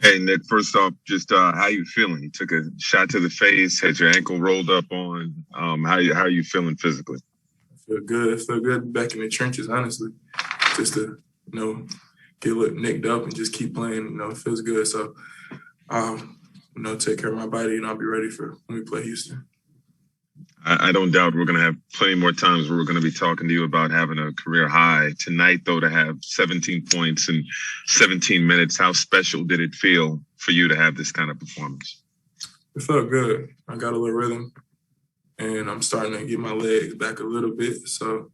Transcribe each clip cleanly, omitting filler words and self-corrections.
Hey, Nick, first off, just how you feeling? You took a shot to the face, had your ankle rolled up on. How are you feeling physically? I feel good. I feel good back in the trenches, honestly. Just to, get a little nicked up and just keep playing, it feels good. So, take care of my body and I'll be ready for when we play Houston. I don't doubt we're going to have plenty more times where we're going to be talking to you about having a career high. Tonight, though, to have 17 points in 17 minutes, how special did it feel for you to have this kind of performance? It felt good. I got a little rhythm, and I'm starting to get my legs back a little bit. So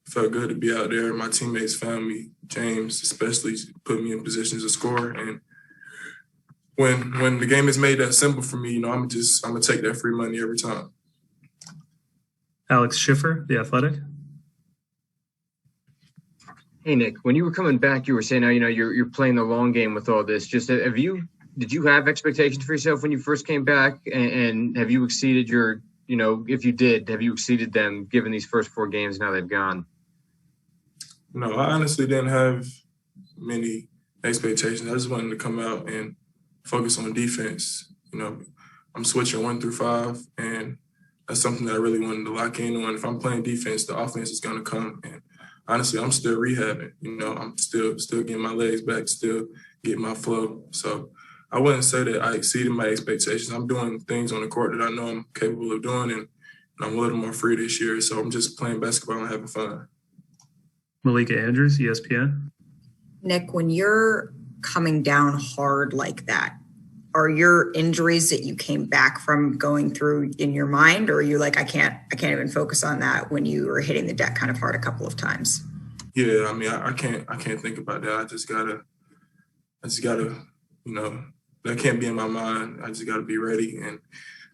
it felt good to be out there. My teammates found me, James especially, put me in positions to score. And when the game is made that simple for me, I'm gonna take that free money every time. Alex Schiffer, The Athletic. Hey, Nick, when you were coming back, you were saying, you're playing the long game with all this. Just did you have expectations for yourself when you first came back? And have you exceeded your, if you did, have you exceeded them given these first 4 games now they've gone? No, I honestly didn't have many expectations. I just wanted to come out and focus on defense. I'm switching 1 through 5, and that's something that I really wanted to lock in on. If I'm playing defense, the offense is going to come. And honestly, I'm still rehabbing. I'm still getting my legs back, still getting my flow. So I wouldn't say that I exceeded my expectations. I'm doing things on the court that I know I'm capable of doing, and I'm a little more free this year. So I'm just playing basketball and having fun. Malika Andrews, ESPN. Nick, when you're coming down hard like that, are your injuries that you came back from going through in your mind, or are you like, I can't even focus on that when you were hitting the deck kind of hard a couple of times? Yeah, I can't think about that. I just gotta, that can't be in my mind. I just gotta be ready, and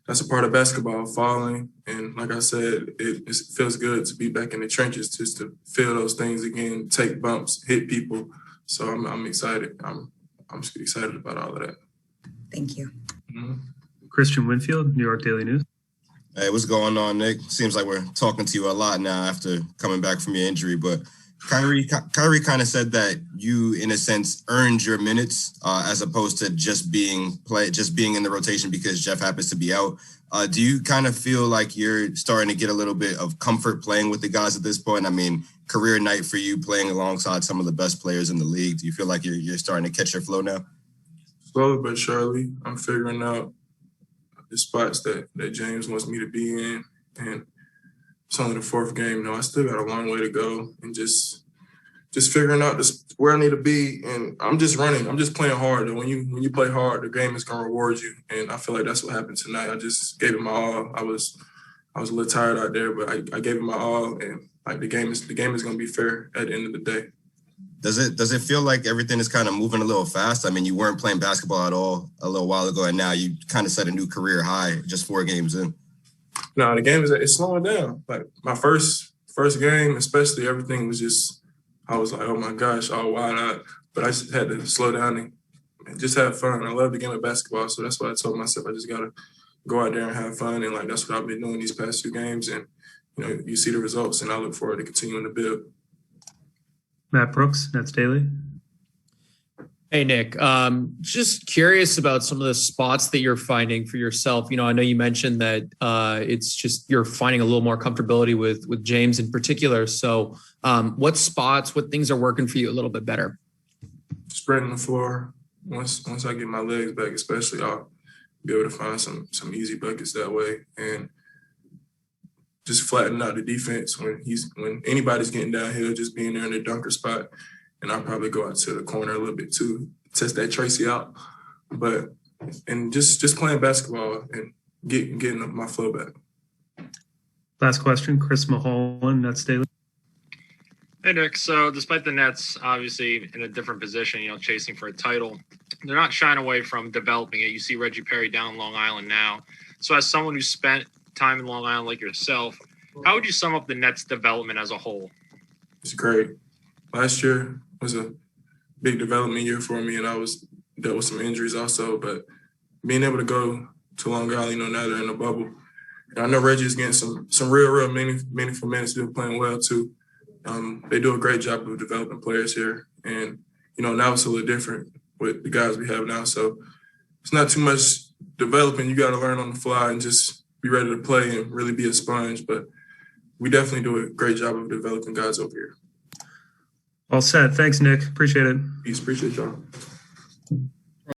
that's a part of basketball, falling. And like I said, it feels good to be back in the trenches, just to feel those things again, take bumps, hit people. So I'm excited. I'm excited about all of that. Thank you. Mm-hmm. Christian Winfield, New York Daily News. Hey, what's going on, Nick? Seems like we're talking to you a lot now after coming back from your injury, but Kyrie kind of said that you, in a sense, earned your minutes as opposed to just being in the rotation because Jeff happens to be out. Do you kind of feel like you're starting to get a little bit of comfort playing with the guys at this point? I mean, career night for you, playing alongside some of the best players in the league. Do you feel like you're starting to catch your flow now? Slowly but surely, I'm figuring out the spots that James wants me to be in, and it's only the 4th game. I still got a long way to go, and just figuring out where I need to be. And I'm just running. I'm just playing hard. And when you play hard, the game is gonna reward you. And I feel like that's what happened tonight. I just gave it my all. I was a little tired out there, but I gave it my all. And like the game is gonna be fair at the end of the day. Does it feel like everything is kind of moving a little fast? I mean, you weren't playing basketball at all a little while ago, and now you kind of set a new career high just 4 games in. No, the game it's slowing down. Like my first game, especially, everything was just, I was like, oh my gosh, all wide eyed. But I just had to slow down and just have fun. I love the game of basketball, so that's what I told myself. I just gotta go out there and have fun, and like that's what I've been doing these past 2 games. And you see the results, and I look forward to continuing to build. Matt Brooks, Nets Daily. Hey, Nick, just curious about some of the spots that you're finding for yourself. I know you mentioned that it's just you're finding a little more comfortability with James in particular. So what things are working for you a little bit better? Spreading the floor. Once I get my legs back, especially, I'll be able to find some easy buckets that way. And just flatten out the defense when anybody's getting downhill, just being there in the dunker spot. And I'll probably go out to the corner a little bit too, test that Tracy out. And just playing basketball and getting my flow back. Last question, Chris Mulholland, Nets Daily. Hey, Nick. So despite the Nets obviously in a different position, chasing for a title, they're not shying away from developing it. You see Reggie Perry down Long Island now. So as someone who spent time in Long Island like yourself, how would you sum up the Nets' development as a whole? It's great. Last year was a big development year for me, and I was dealt with some injuries also. But being able to go to Long Island, now they're in the bubble. And I know Reggie's getting some real meaningful minutes. They're playing well too. They do a great job of developing players here, and now it's a little different with the guys we have now. So it's not too much developing. You got to learn on the fly and just be ready to play and really be a sponge. But we definitely do a great job of developing guys over here. All set. Thanks, Nick. Appreciate it. Peace. Appreciate y'all.